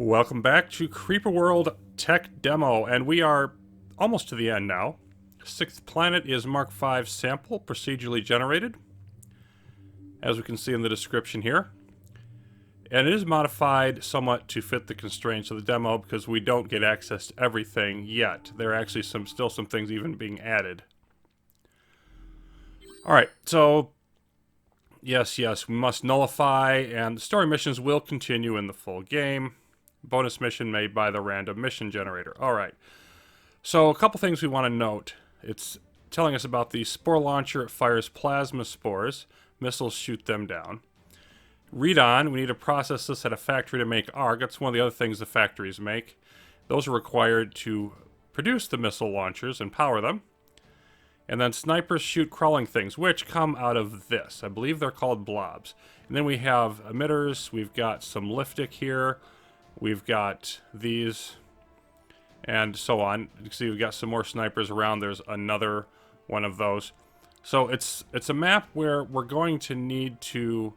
Welcome back to Creeper World Tech Demo, and we are almost to the end now. Sixth planet is Mark V sample, procedurally generated, as we can see in the description here. And it is modified somewhat to fit the constraints of the demo because we don't get access to everything yet. There are actually still some things even being added. Alright, so yes, we must nullify, and the story missions will continue in the full game. Bonus mission made by the random mission generator. Alright, so a couple things we want to note. It's telling us about the spore launcher. It fires plasma spores. Missiles shoot them down. Read on, we need to process this at a factory to make arc. That's one of the other things the factories make. Those are required to produce the missile launchers and power them. And then snipers shoot crawling things, which come out of this. I believe they're called blobs. And then we have emitters. We've got some liftic here. We've got these, and so on. You can see we've got some more snipers around. There's another one of those. So it's a map where we're going to need to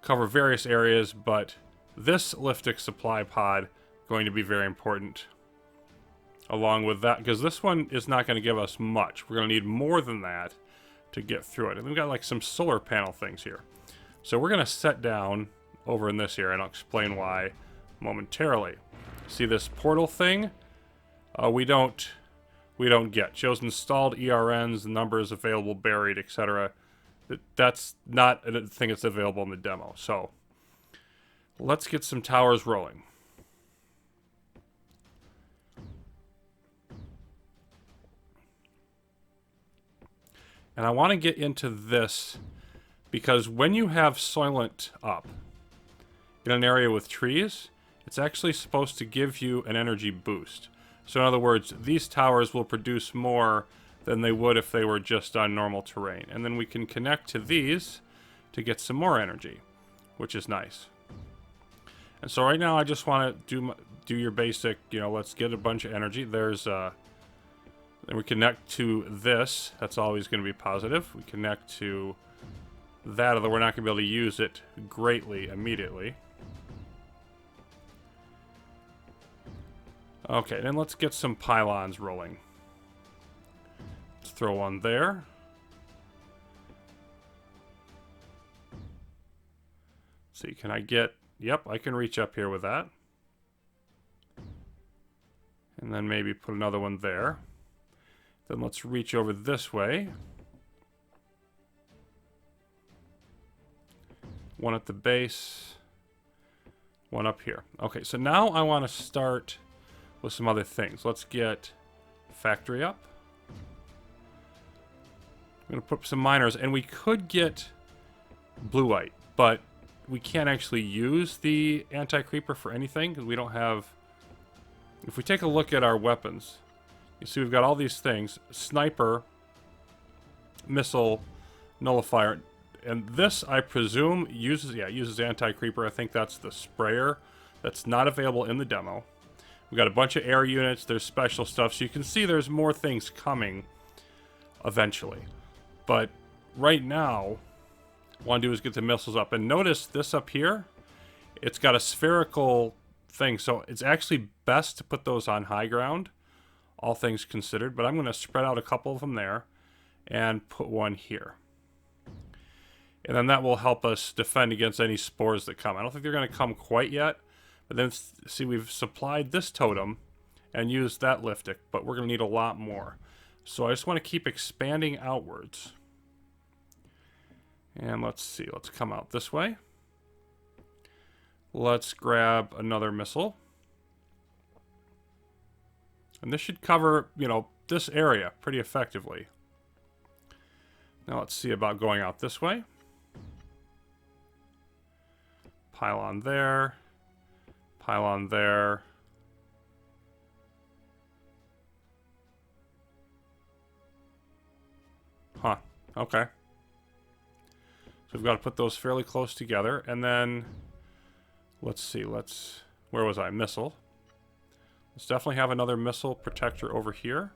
cover various areas, but this liftic supply pod is going to be very important along with that, because this one is not going to give us much. We're going to need more than that to get through it. And we've got like some solar panel things here. So we're going to set down over in this area, and I'll explain why momentarily. See this portal thing? We don't get. Shows installed ERNs, numbers available, buried, etc. That's not a thing that's available in the demo. So let's get some towers rolling. And I want to get into this because when you have Soylent up in an area with trees, it's actually supposed to give you an energy boost. So in other words, these towers will produce more than they would if they were just on normal terrain. And then we can connect to these to get some more energy, which is nice. And so right now I just want to do your basic, let's get a bunch of energy. There's then we connect to this. That's always going to be positive. We connect to that, although we're not going to be able to use it greatly immediately. Okay, then let's get some pylons rolling. Let's throw one there. Let's see, can I get... Yep, I can reach up here with that. And then maybe put another one there. Then let's reach over this way. One at the base. One up here. Okay, so now I want to start with some other things. Let's get factory up. I'm going to put some miners, and we could get bluite, but we can't actually use the anti-creeper for anything because we don't have... If we take a look at our weapons, you see we've got all these things. Sniper, missile, nullifier, and this, I presume, uses anti-creeper. I think that's the sprayer that's not available in the demo. We've got a bunch of air units. There's special stuff. So you can see there's more things coming eventually. But right now, what I want to do is get the missiles up. And notice this up here, it's got a spherical thing. So it's actually best to put those on high ground, all things considered. But I'm going to spread out a couple of them there and put one here. And then that will help us defend against any spores that come. I don't think they're going to come quite yet. But then, see, we've supplied this totem and used that liftic, but we're going to need a lot more. So I just want to keep expanding outwards. And let's see, let's come out this way. Let's grab another missile. And this should cover, this area pretty effectively. Now let's see about going out this way. Pylon there. Pylon there. Huh. Okay. So we've got to put those fairly close together. And then, let's see. Where was I? Missile. Let's definitely have another missile protector over here.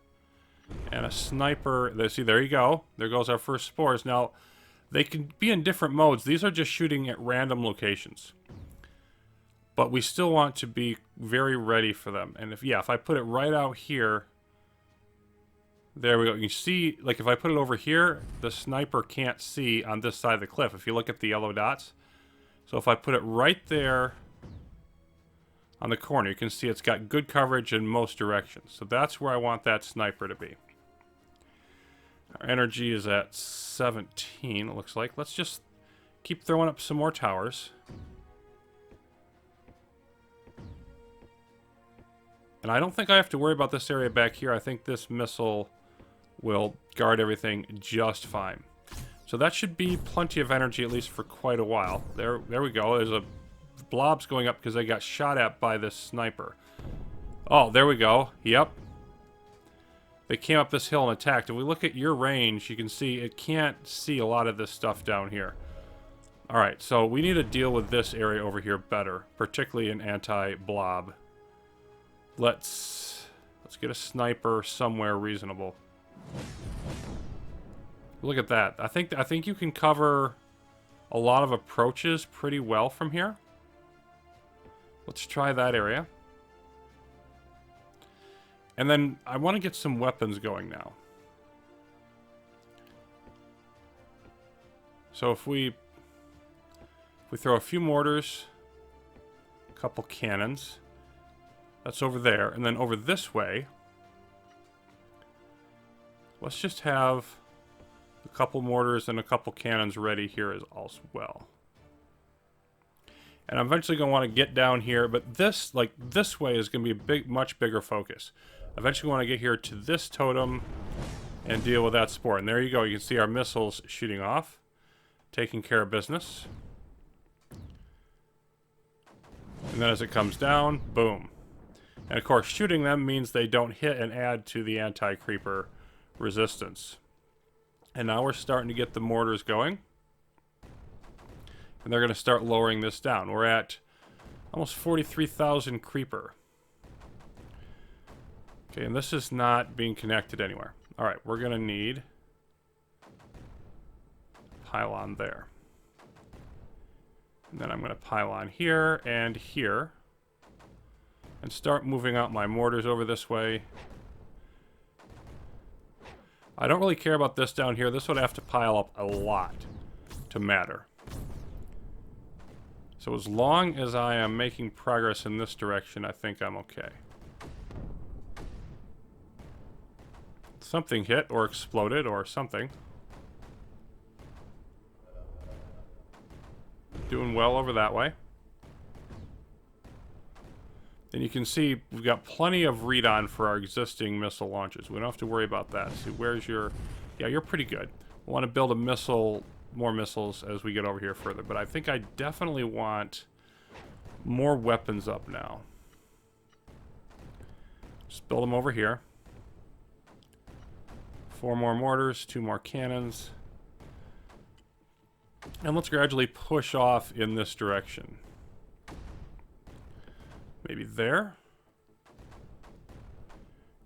And a sniper. See, there you go. There goes our first spores. Now, they can be in different modes. These are just shooting at random locations. But we still want to be very ready for them. And if I put it right out here, there we go. You can see, like, if I put it over here, the sniper can't see on this side of the cliff. If you look at the yellow dots. So if I put it right there on the corner, you can see it's got good coverage in most directions. So that's where I want that sniper to be. Our energy is at 17, it looks like. Let's just keep throwing up some more towers. And I don't think I have to worry about this area back here. I think this missile will guard everything just fine. So that should be plenty of energy, at least for quite a while. There we go. There's a blobs going up because they got shot at by this sniper. Oh, there we go. Yep. They came up this hill and attacked. If we look at your range, you can see it can't see a lot of this stuff down here. Alright, so we need to deal with this area over here better, particularly an anti-blob. Let's get a sniper somewhere reasonable. Look at that. I think you can cover a lot of approaches pretty well from here. Let's try that area. And then I want to get some weapons going now. So if we throw a few mortars, a couple cannons, that's over there, and then over this way, let's just have a couple mortars and a couple cannons ready here as well. And I'm eventually going to want to get down here, but this way is going to be a much bigger focus. Eventually want to get here to this totem and deal with that spore. And there you go. You can see our missiles shooting off, taking care of business. And then as it comes down, boom. And of course, shooting them means they don't hit and add to the anti-creeper resistance. And now we're starting to get the mortars going. And they're going to start lowering this down. We're at almost 43,000 creeper. Okay, and this is not being connected anywhere. Alright, we're going to need a pylon there. And then I'm going to pylon here and here. And start moving out my mortars over this way. I don't really care about this down here. This would have to pile up a lot to matter. So as long as I am making progress in this direction, I think I'm okay. Something hit or exploded or something. Doing well over that way. And you can see we've got plenty of read-on for our existing missile launches. We don't have to worry about that. See, where's your... Yeah, you're pretty good. We want to build a missile, more missiles as we get over here further. But I think I definitely want more weapons up now. Just build them over here. 4 more mortars, 2 more cannons. And let's gradually push off in this direction. Maybe there.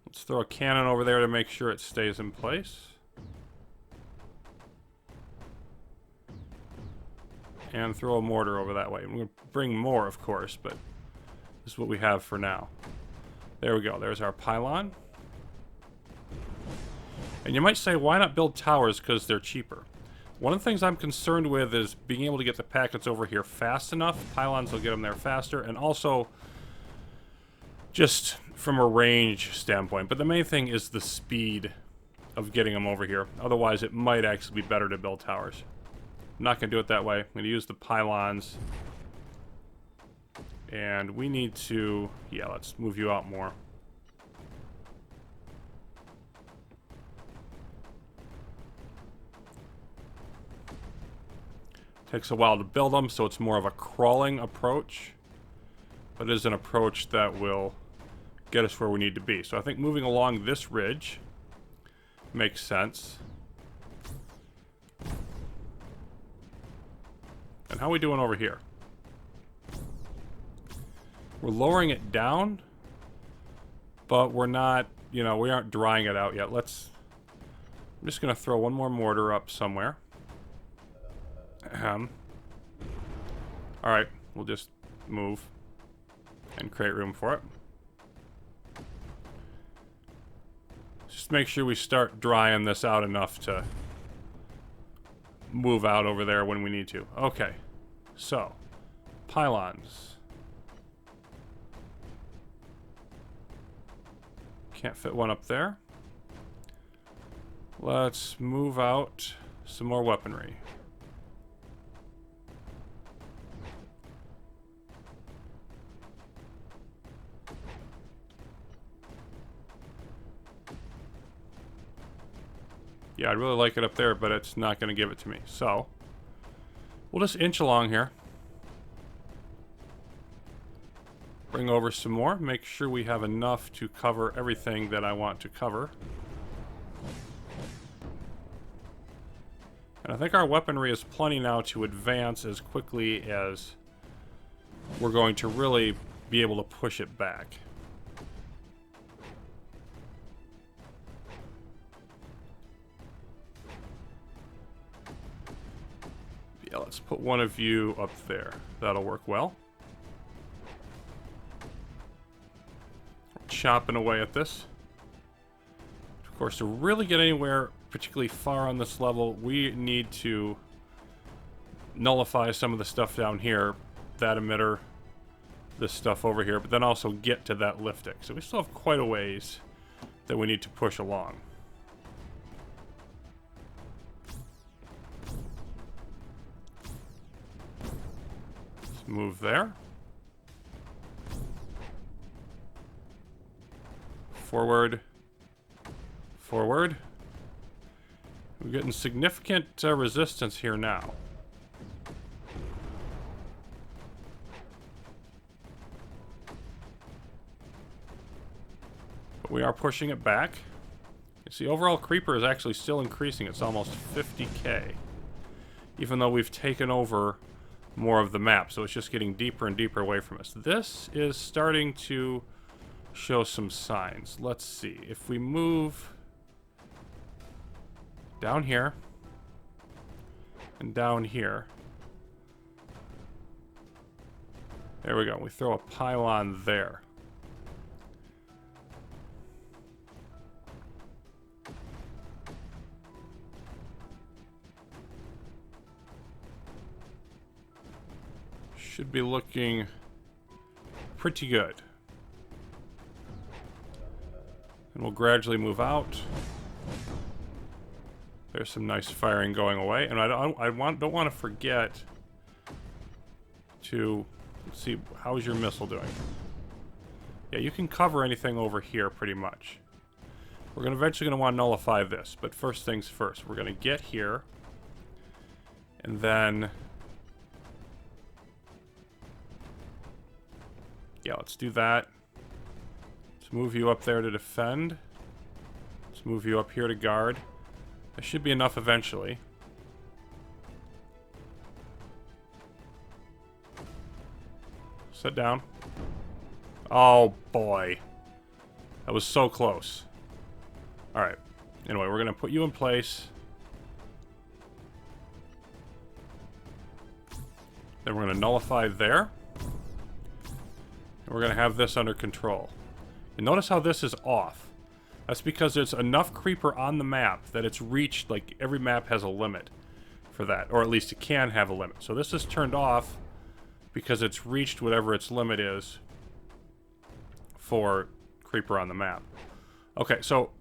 Let's throw a cannon over there to make sure it stays in place. And throw a mortar over that way. I'm going to bring more, of course, but this is what we have for now. There we go. There's our pylon. And you might say, why not build towers? Because they're cheaper. One of the things I'm concerned with is being able to get the packets over here fast enough. Pylons will get them there faster. And also, just from a range standpoint. But the main thing is the speed of getting them over here. Otherwise, it might actually be better to build towers. I'm not going to do it that way. I'm going to use the pylons. And we need to... Yeah, let's move you out more. Takes a while to build them, so it's more of a crawling approach. But it is an approach that will get us where we need to be. So I think moving along this ridge makes sense. And how are we doing over here? We're lowering it down, but we're not, you know, we aren't drying it out yet. I'm just going to throw one more mortar up somewhere. Alright, we'll just move. and create room for it. Just make sure we start drying this out enough to move out over there when we need to. Okay, so pylons. Can't fit one up there. Let's move out some more weaponry. Yeah, I'd really like it up there, but it's not going to give it to me. So, we'll just inch along here. Bring over some more. Make sure we have enough to cover everything that I want to cover. And I think our weaponry is plenty now to advance as quickly as we're going to really be able to push it back. Yeah, let's put one of you up there. That'll work well. Chopping away at this. Of course, to really get anywhere particularly far on this level, we need to nullify some of the stuff down here. That emitter, this stuff over here, but then also get to that liftic. So we still have quite a ways that we need to push along. Let's move there. Forward. Forward. We're getting significant resistance here now. But we are pushing it back. You see, overall creeper is actually still increasing. It's almost 50k. Even though we've taken over more of the map. So it's just getting deeper and deeper away from us. This is starting to show some signs. Let's see. If we move down here and down here. There we go. We throw a pylon there. Should be looking pretty good. And we'll gradually move out. There's some nice firing going away, and I don't want to forget to see how's your missile doing. Yeah, you can cover anything over here pretty much. We're eventually going to want to nullify this, but first things first. We're going to get here, and then yeah, let's do that. Let's move you up there to defend. Let's move you up here to guard. That should be enough eventually. Sit down. Oh boy. That was so close. Alright. Anyway, we're going to put you in place. Then we're going to nullify there. And we're going to have this under control. And notice how this is off. That's because there's enough creeper on the map that it's reached, like every map has a limit for that. Or at least it can have a limit. So this is turned off because it's reached whatever its limit is for creeper on the map. Okay, so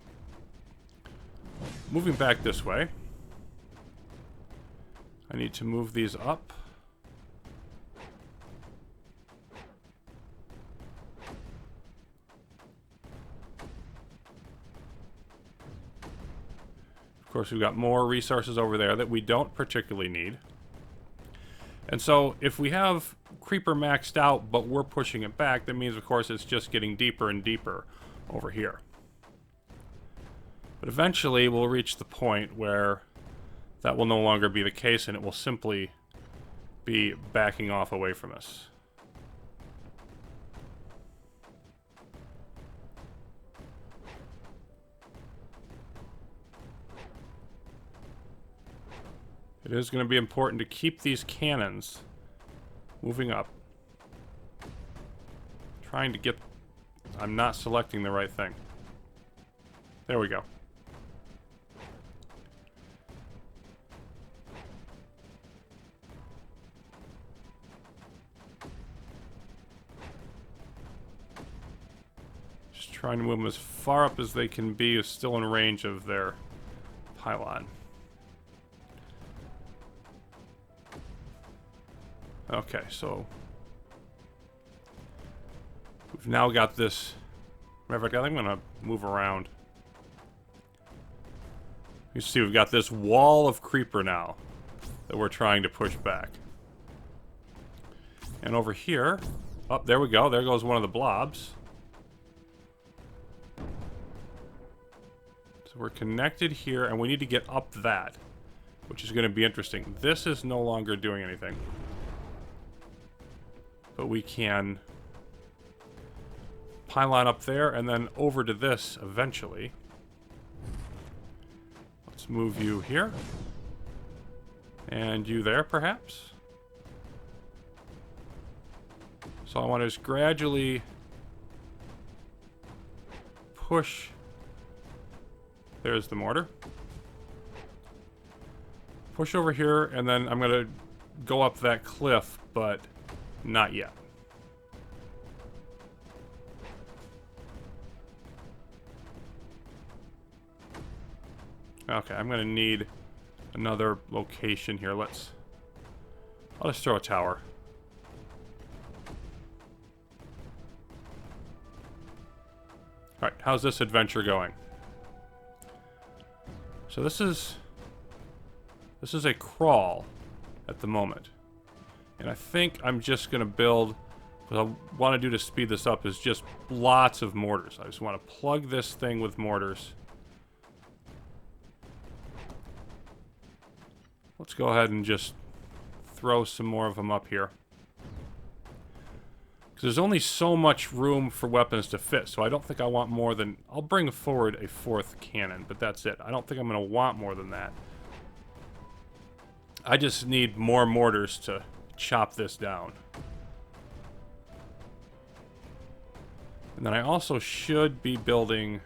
moving back this way. I need to move these up. Of course, we've got more resources over there that we don't particularly need. And so, if we have creeper maxed out, but we're pushing it back, that means, of course, it's just getting deeper and deeper over here. But eventually, we'll reach the point where that will no longer be the case, and it will simply be backing off away from us. It is going to be important to keep these cannons moving up. trying to get... I'm not selecting the right thing. There we go. Just trying to move them as far up as they can be, is still in range of their pylon. Okay, so we've now got this. Matter of fact, I think I'm gonna move around. You see, we've got this wall of creeper now that we're trying to push back. And over here, oh, there we go. There goes one of the blobs. So we're connected here, and we need to get up that, which is going to be interesting. This is no longer doing anything. But we can pylon up there and then over to this eventually. Let's move you here. And you there, perhaps? So I want to just gradually push. There's the mortar. Push over here, and then I'm going to go up that cliff, but not yet. Okay, I'm going to need another location here. I'll just throw a tower. Alright, how's this adventure going? So this is a crawl at the moment. And I think I'm just going to build, what I want to do to speed this up is just lots of mortars. I just want to plug this thing with mortars. Let's go ahead and just throw some more of them up here. Because there's only so much room for weapons to fit, so I don't think I want more than... I'll bring forward a 4th cannon, but that's it. I don't think I'm going to want more than that. I just need more mortars to chop this down. And then I also should be building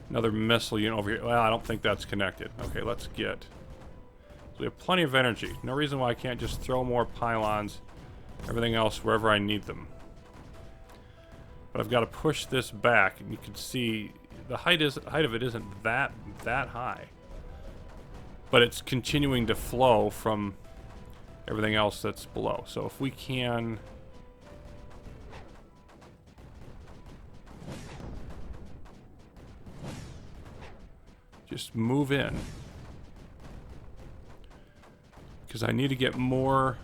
another missile unit over here. Well, I don't think that's connected. Okay, let's get... So we have plenty of energy. No reason why I can't just throw more pylons, everything else, wherever I need them. But I've got to push this back, and you can see the height of it isn't that high. But it's continuing to flow from everything else that's below. So if we can... just move in. Because I need to get more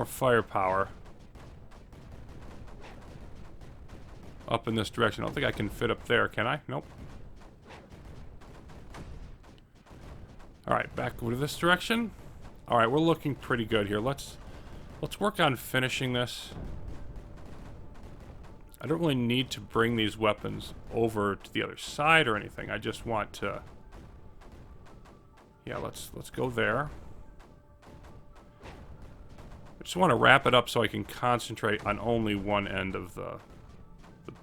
firepower up in this direction. I don't think I can fit up there, can I? Nope. Alright, back over to this direction. Alright, we're looking pretty good here. Let's work on finishing this. I don't really need to bring these weapons over to the other side or anything. I just want to... Yeah, let's go there. I just want to wrap it up so I can concentrate on only one end of the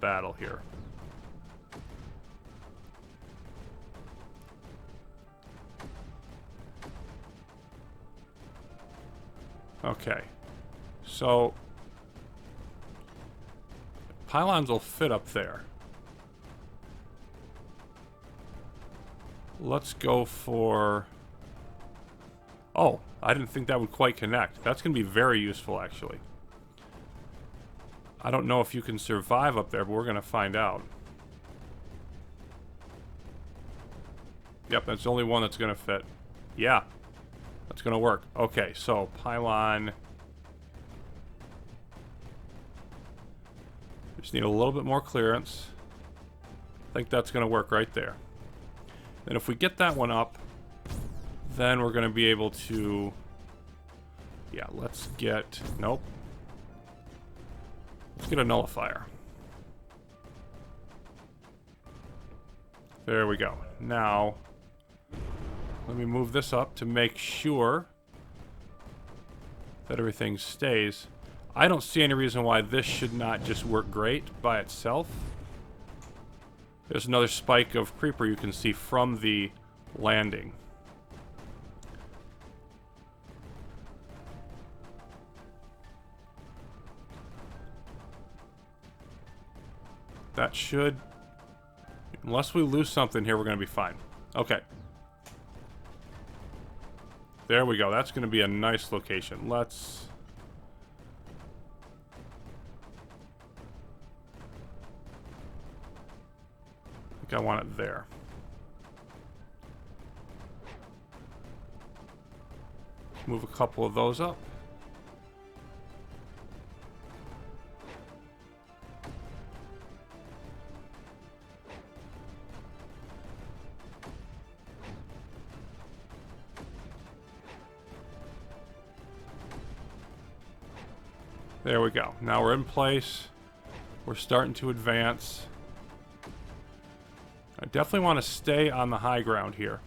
battle here. Okay. So pylons will fit up there. Let's go for... Oh, I didn't think that would quite connect. That's going to be very useful, actually. I don't know if you can survive up there, but we're going to find out. Yep, that's the only one that's going to fit. Yeah, that's going to work. Okay, so pylon... Just need a little bit more clearance. I think that's going to work right there. And if we get that one up, then we're going to be able to... Yeah, let's get... Nope. Let's get a nullifier. There we go. Now, let me move this up to make sure that everything stays. I don't see any reason why this should not just work great by itself. There's another spike of creeper you can see from the landing. That should... Unless we lose something here, we're going to be fine. Okay. There we go. That's going to be a nice location. Let's... I think I want it there. Move a couple of those up. There we go. Now we're in place. We're starting to advance. I definitely want to stay on the high ground here.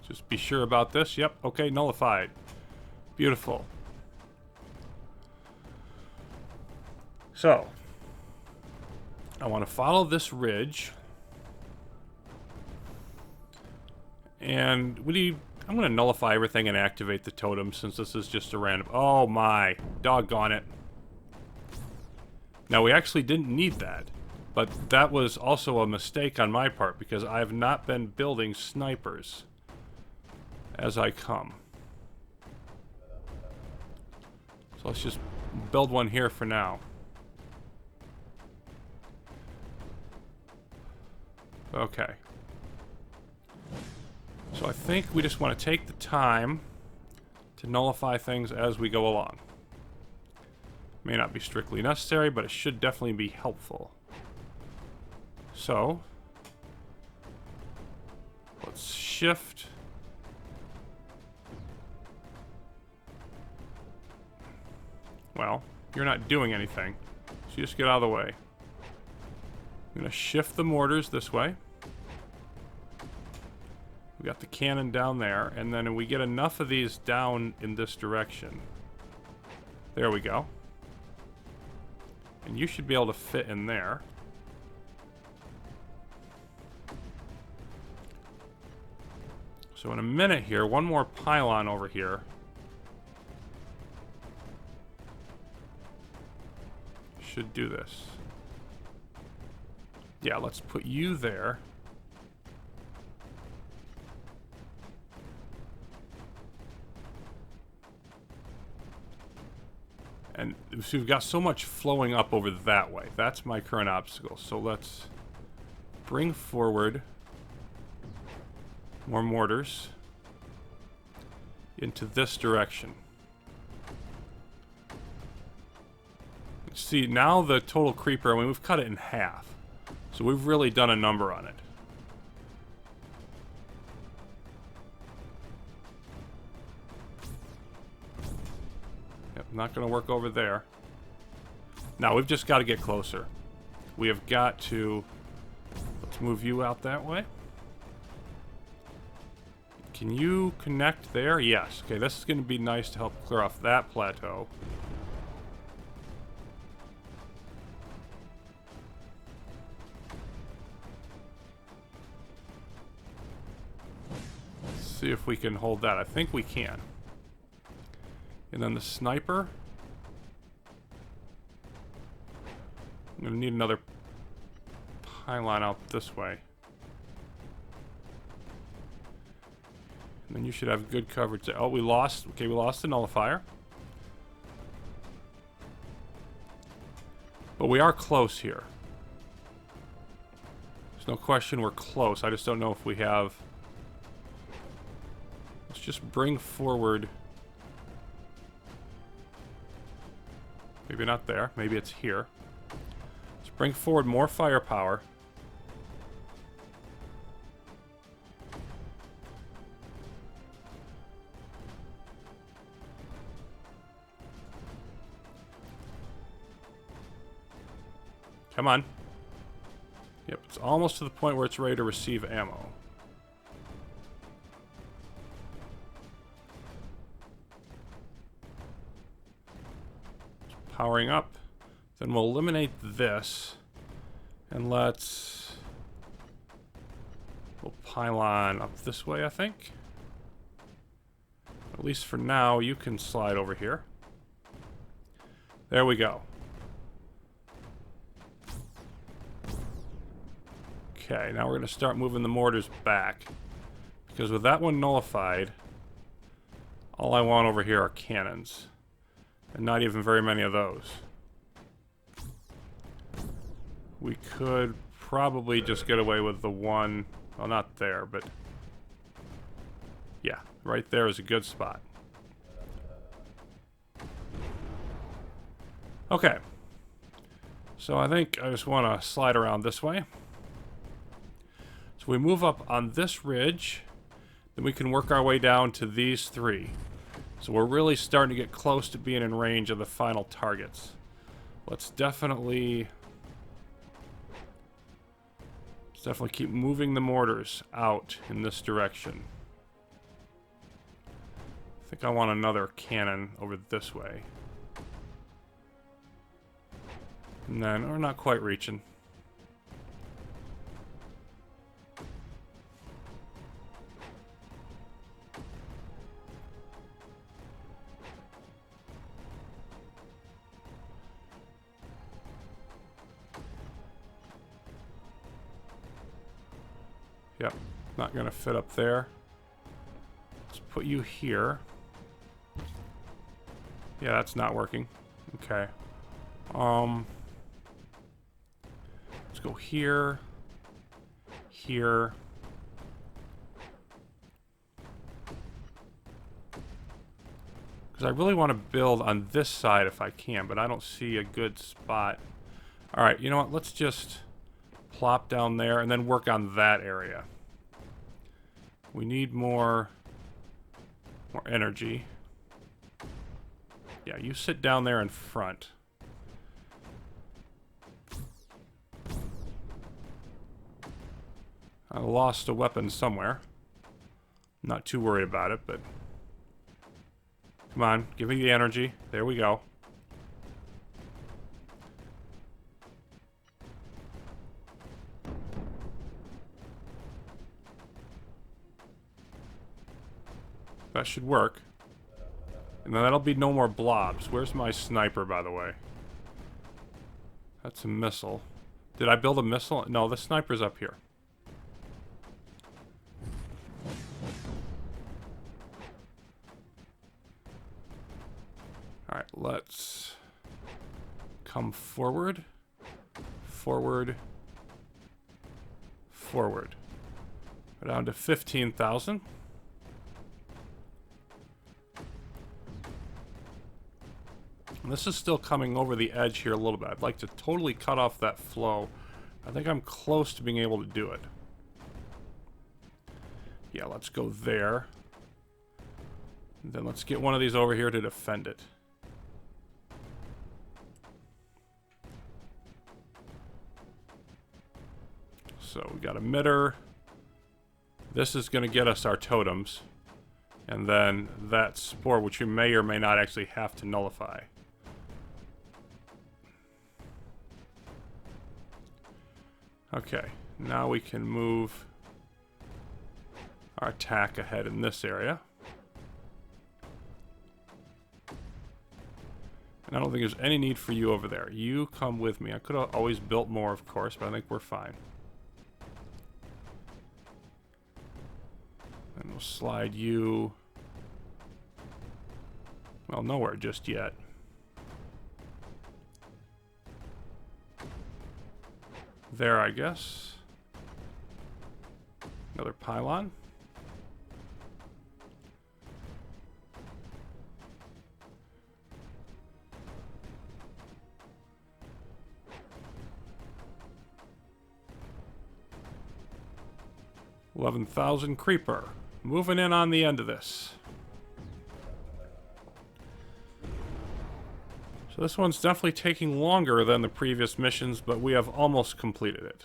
Just be sure about this. Yep, okay, nullified. Beautiful. So, I want to follow this ridge. And I'm going to nullify everything and activate the totem since this is just a random... Oh my, doggone it. Now we actually didn't need that, but that was also a mistake on my part because I have not been building snipers as I come. So let's just build one here for now. Okay. So I think we just want to take the time to nullify things as we go along. May not be strictly necessary, but it should definitely be helpful. So, let's shift. Well, you're not doing anything, so you just get out of the way. I'm going to shift the mortars this way. We got the cannon down there, and then we get enough of these down in this direction. There we go. And you should be able to fit in there. So in a minute here, one more pylon over here. Should do this. Yeah, let's put you there. And so we've got so much flowing up over that way. That's my current obstacle. So let's bring forward more mortars into this direction. See, now the total creeper, I mean, we've cut it in half. So we've really done a number on it. Not going to work over there. Now, we've just got to get closer. We have got to... Let's move you out that way. Can you connect there? Yes. Okay, this is going to be nice to help clear off that plateau. Let's see if we can hold that. I think we can. And then the sniper. I'm going to need another pylon out this way. And then you should have good coverage there. Oh, we lost. Okay, we lost the nullifier. But we are close here. There's no question we're close. I just don't know if we have... Let's just bring forward... Maybe not there. Maybe it's here. Let's bring forward more firepower. Come on. Yep, it's almost to the point where it's ready to receive ammo. Powering up. Then we'll eliminate this. And we'll pylon up this way, I think. At least for now, you can slide over here. There we go. Okay, now we're going to start moving the mortars back. Because with that one nullified, all I want over here are cannons. And not even very many of those. We could probably just get away with the one... Well, not there, but... Yeah, right there is a good spot. Okay. So I think I just want to slide around this way. So we move up on this ridge. Then we can work our way down to these three. So we're really starting to get close to being in range of the final targets. Let's definitely keep moving the mortars out in this direction. I think I want another cannon over this way. And then, we're not quite reaching. Yep, not gonna fit up there. Let's put you here. Yeah, that's not working. Okay. Let's go here. Here. Because I really want to build on this side if I can, but I don't see a good spot. Alright, you know what? Let's just plop down there and then work on that area. We need more energy. Yeah, you sit down there in front. I lost a weapon somewhere. Not too worried about it, but... Come on, give me the energy. There we go. That should work. And then that'll be no more blobs. Where's my sniper, by the way? That's a missile. Did I build a missile? No, the sniper's up here. Alright, let's come forward. Forward. Forward. We're down to 15,000. And this is still coming over the edge here a little bit. I'd like to totally cut off that flow. I think I'm close to being able to do it. Yeah, let's go there. And then let's get one of these over here to defend it. So we got emitter. This is going to get us our totems. And then that spore, which you may or may not actually have to nullify. Okay, now we can move our attack ahead in this area. And I don't think there's any need for you over there. You come with me. I could have always built more, of course, but I think we're fine. And we'll slide you... Well, nowhere just yet. There, I guess. Another pylon. $11,000 creeper. Moving in on the end of this. So this one's definitely taking longer than the previous missions, but we have almost completed it.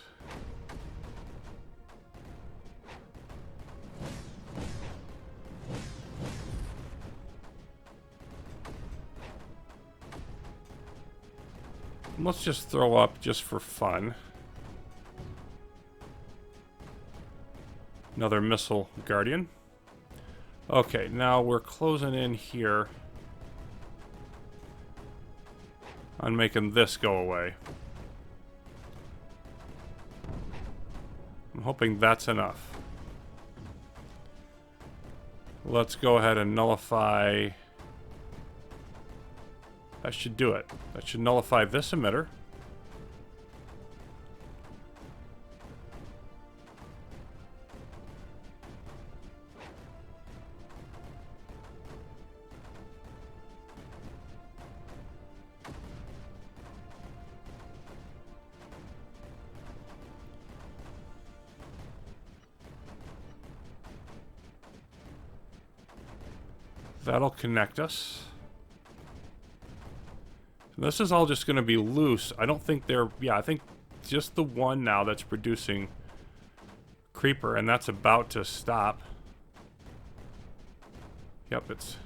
Let's just throw up just for fun. Another missile guardian. Okay, now we're closing in here on making this go away. I'm hoping that's enough. Let's go ahead and nullify. That should do it. That should nullify this emitter. That'll connect us. This is all just going to be loose. I don't think they're... Yeah, I think just the one now that's producing creeper, and that's about to stop. Yep, it's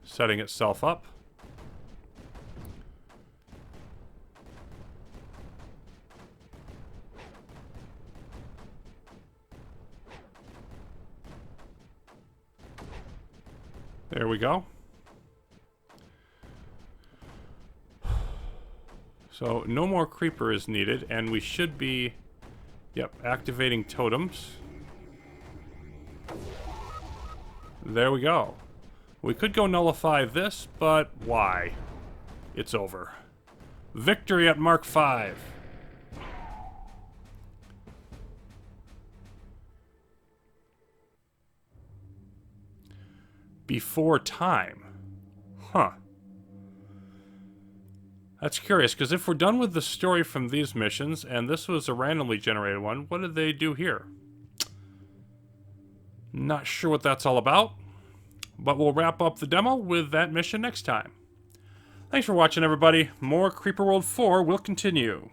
setting itself up. There we go. So no more creeper is needed, and we should be, yep, activating totems. There we go. We could go nullify this, but why? It's over. Victory at Mark 5. Before time. Huh. That's curious, because if we're done with the story from these missions, and this was a randomly generated one, what did they do here? Not sure what that's all about, but we'll wrap up the demo with that mission next time. Thanks for watching, everybody. More Creeper World 4 will continue.